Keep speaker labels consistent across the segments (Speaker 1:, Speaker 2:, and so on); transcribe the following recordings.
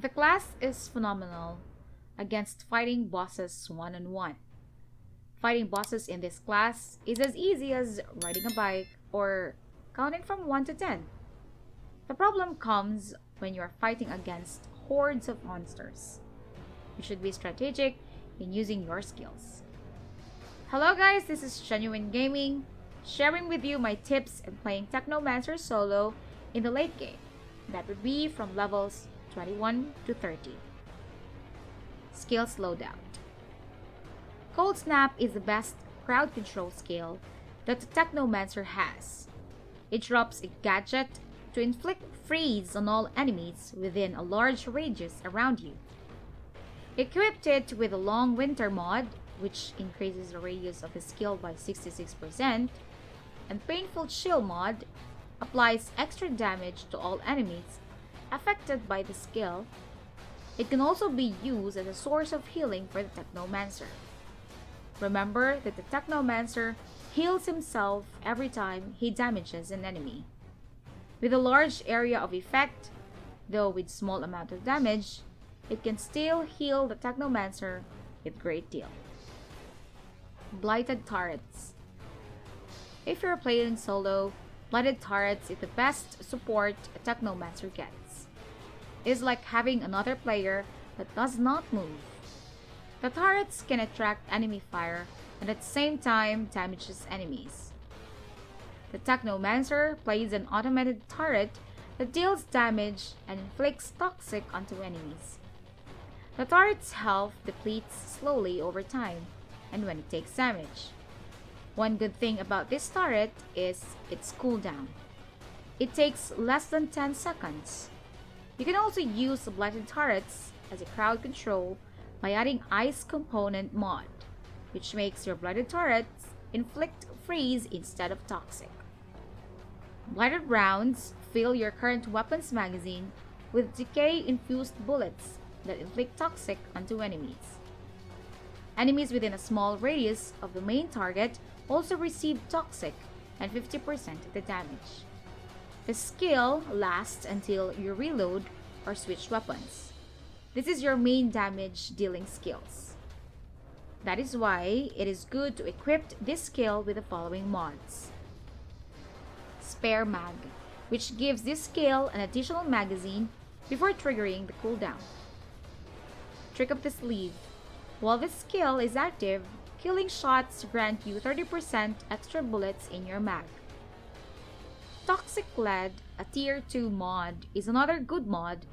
Speaker 1: The class is phenomenal against fighting bosses one-on-one. Fighting bosses in this class is as easy as riding a bike or counting from 1 to 10. The problem comes when you are fighting against hordes of monsters. You should be strategic in using your skills. Hello guys, this is Genuine Gaming, sharing with you my tips in playing Technomancer solo in the late game. That would be from levels 21 to 30. Skills loadout. Cold Snap is the best crowd control skill that the Technomancer has. It drops a gadget to inflict freeze on all enemies within a large radius around you. Equipped it with a Long Winter mod, which increases the radius of the skill by 66%, and Painful Chill mod applies extra damage to all enemies affected by the skill. It can also be used as a source of healing for the Technomancer. Remember that the Technomancer heals himself every time he damages an enemy. With a large area of effect, though with small amount of damage, it can still heal the Technomancer with great deal. Blighted Turrets. If you're playing solo, Blighted Turrets is the best support a Technomancer gets. It is like having another player that does not move. The turrets can attract enemy fire and at the same time damages enemies. The Technomancer plays an automated turret that deals damage and inflicts toxic onto enemies. The turret's health depletes slowly over time and when it takes damage. One good thing about this turret is its cooldown. It takes less than 10 seconds. You can also use the Blighted Turrets as a crowd control by adding Ice Component mod, which makes your Blighted Turrets inflict freeze instead of toxic. Blighted rounds fill your current weapons magazine with decay-infused bullets that inflict toxic onto enemies. Enemies within a small radius of the main target also receive toxic and 50% of the damage. The skill lasts until you reload or switch weapons. This is your main damage dealing skills. That is why it is good to equip this skill with the following mods. Spare Mag, which gives this skill an additional magazine before triggering the cooldown. Trick up the Sleeve. While this skill is active, killing shots grant you 30% extra bullets in your mag. Toxic Lead, a tier 2 mod, is another good mod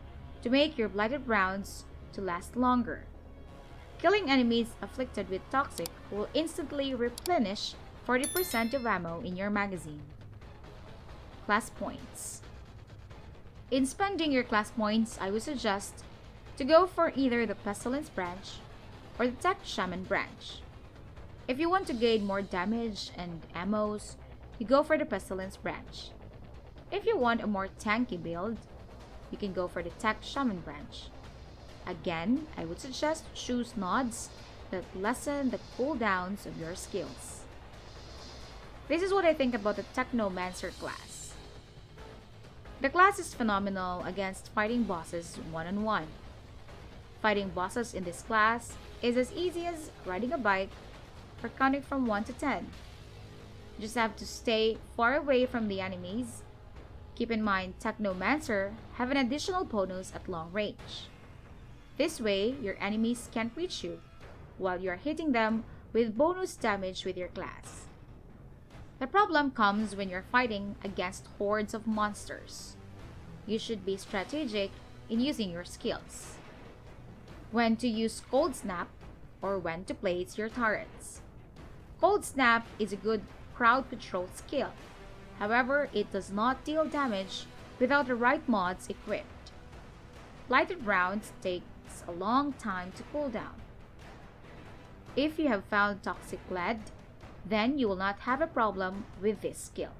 Speaker 1: to make your blighted rounds to last longer. Killing enemies afflicted with toxic will instantly replenish 40% of ammo in your magazine. Class points. In spending your class points, I would suggest to go for either the Pestilence branch or the Tech Shaman branch. If you want to gain more damage and ammos, you go for the Pestilence branch. If you want a more tanky build, you can go for the Tech Shaman branch. Again, I would suggest choose nods that lessen the cooldowns of your skills. This is what I think about the Technomancer class. The class is phenomenal against fighting bosses one-on-one. Fighting bosses in this class is as easy as riding a bike or counting from 1 to 10. You just have to stay far away from the enemies. Keep in mind, Technomancer have an additional bonus at long range. This way, your enemies can't reach you, while you are hitting them with bonus damage with your class. The problem comes when you're fighting against hordes of monsters. You should be strategic in using your skills. When to use Cold Snap or when to place your turrets. Cold Snap is a good crowd control skill. However, it does not deal damage without the right mods equipped. Blighted rounds takes a long time to cool down. If you have found Toxic Lead, then you will not have a problem with this skill.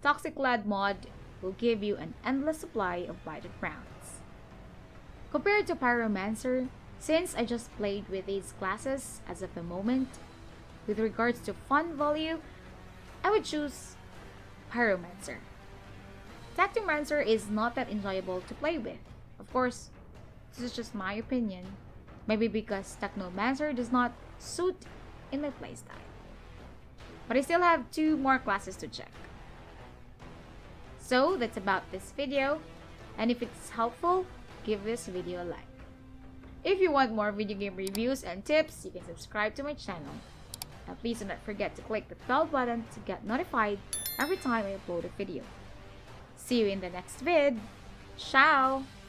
Speaker 1: Toxic Lead mod will give you an endless supply of blighted rounds. Compared to Pyromancer, since I just played with these classes as of the moment, with regards to fun value, I would choose Pyromancer. Technomancer is not that enjoyable to play with. Of course, This is just my opinion. Maybe because Technomancer does not suit in my playstyle. But I still have 2 more classes to check. So that's about this video. And if it's helpful, give this video a like. If you want more video game reviews and tips, you can subscribe to my channel. And please do not forget to click the bell button to get notified every time I upload a video. See you in the next vid. Ciao!